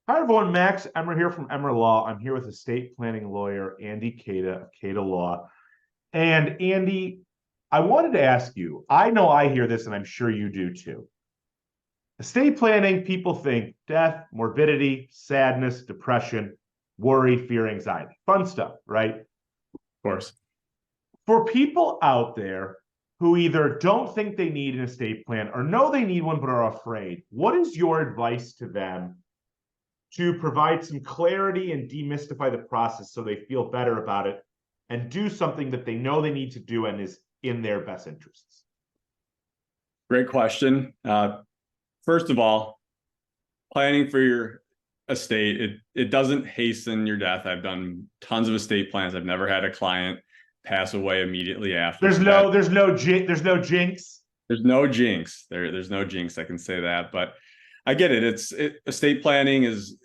Hi, everyone. Max Emmer here from Emmer Law. I'm here with estate planning lawyer Andy Kata of Kata Law. And Andy, I wanted to ask you, I know I hear this and I'm sure you do too. Estate planning, people think death, morbidity, sadness, depression, worry, fear, anxiety. Fun stuff, right? Of course. For people out there who either don't think they need an estate plan or know they need one but are afraid, what is your advice to them to provide some clarity and demystify the process so they feel better about it and do something that they know they need to do and is in their best interests? Great question. First of all, planning for your estate, it doesn't hasten your death. I've done tons of estate plans. I've never had a client pass away immediately after. There's no jinx. There's no jinx. There's no jinx. I can say that, but I get it. Estate planning is,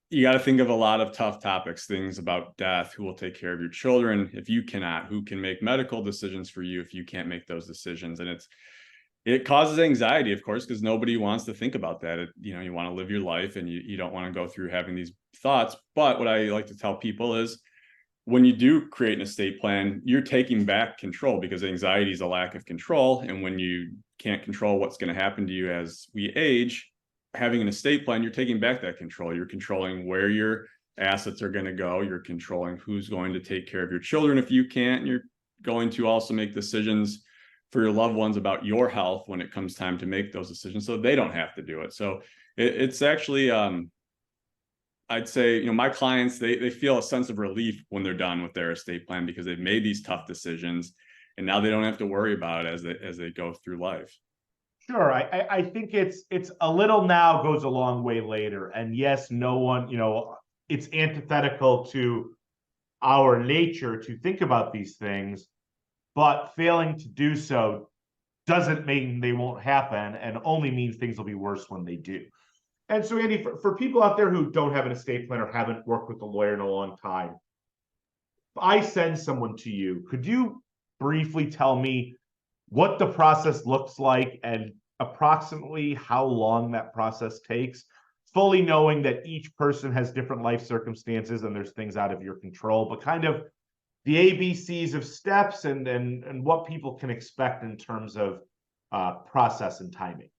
you got to think of a lot of tough topics, things about death, who will take care of your children if you cannot, who can make medical decisions for you if you can't make those decisions. And it causes anxiety, of course, because nobody wants to think about that. You want to live your life and you don't want to go through having these thoughts. But what I like to tell people is when you do create an estate plan, you're taking back control, because anxiety is a lack of control. And when you can't control what's going to happen to you as we age, having an estate plan, you're taking back that control. You're controlling where your assets are going to go. You're controlling who's going to take care of your children if you can't. You're going to also make decisions for your loved ones about your health when it comes time to make those decisions, so they don't have to do it. So it's actually, I'd say, my clients, they feel a sense of relief when they're done with their estate plan, because they've made these tough decisions and now they don't have to worry about it as they go through life. Sure. I think it's a little now goes a long way later. And yes, no one, it's antithetical to our nature to think about these things, but failing to do so doesn't mean they won't happen, and only means things will be worse when they do. And so, Andy, for people out there who don't have an estate plan or haven't worked with a lawyer in a long time, if I send someone to you, could you briefly tell me what the process looks like and approximately how long that process takes, fully knowing that each person has different life circumstances and there's things out of your control, but kind of the ABCs of steps and what people can expect in terms of process and timing?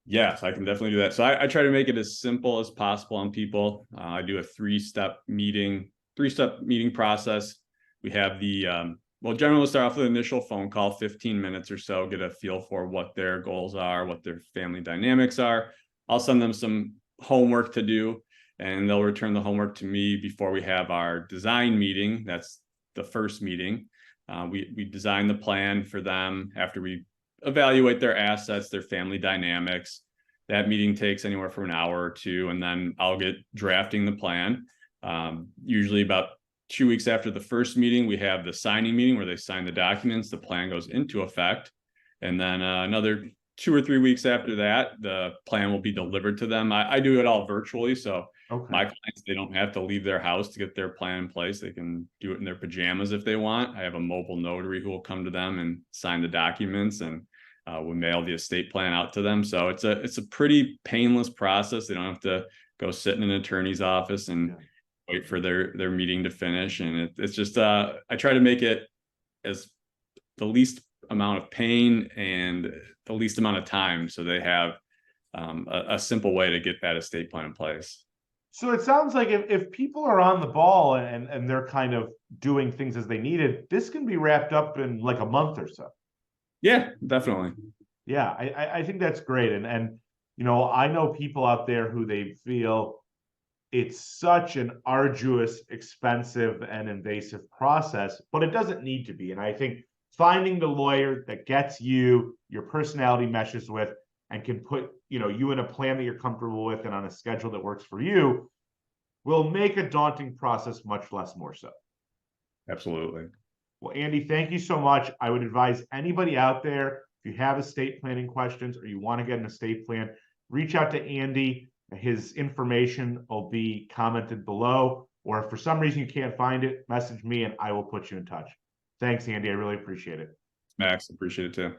Yes, I can definitely do that. So I try to make it as simple as possible on people. I do a three-step meeting process. We have generally we'll start off with an initial phone call, 15 minutes or so, get a feel for what their goals are, what their family dynamics are. I'll send them some homework to do, and they'll return the homework to me before we have our design meeting. That's the first meeting. We design the plan for them after we evaluate their assets, their family dynamics. That meeting takes anywhere from an hour or two, and then I'll get drafting the plan. Usually about 2 weeks after the first meeting, we have the signing meeting where they sign the documents, the plan goes into effect. And then another 2 or 3 weeks after that, the plan will be delivered to them. I do it all virtually. So my clients, they don't have to leave their house to get their plan in place. They can do it in their pajamas if they want. I have a mobile notary who will come to them and sign the documents, and we'll mail the estate plan out to them. So it's a pretty painless process. They don't have to go sit in an attorney's office and wait for their meeting to finish. And it's just I try to make it as the least amount of pain and the least amount of time, so they have a simple way to get that estate plan in place. So it sounds like if people are on the ball and they're kind of doing things as they needed, this can be wrapped up in like a month or so. Yeah, definitely. Yeah, I think that's great. And I know people out there who they feel it's such an arduous, expensive, and invasive process, but it doesn't need to be. And I think finding the lawyer that gets you, your personality meshes with, and can put you in a plan that you're comfortable with and on a schedule that works for you will make a daunting process much less more so. Absolutely. Well, Andy, thank you so much. I would advise anybody out there, if you have estate planning questions or you want to get an estate plan, reach out to Andy. His information will be commented below, or if for some reason you can't find it, message me and I will put you in touch. Thanks, Andy. I really appreciate it. Max, appreciate it too.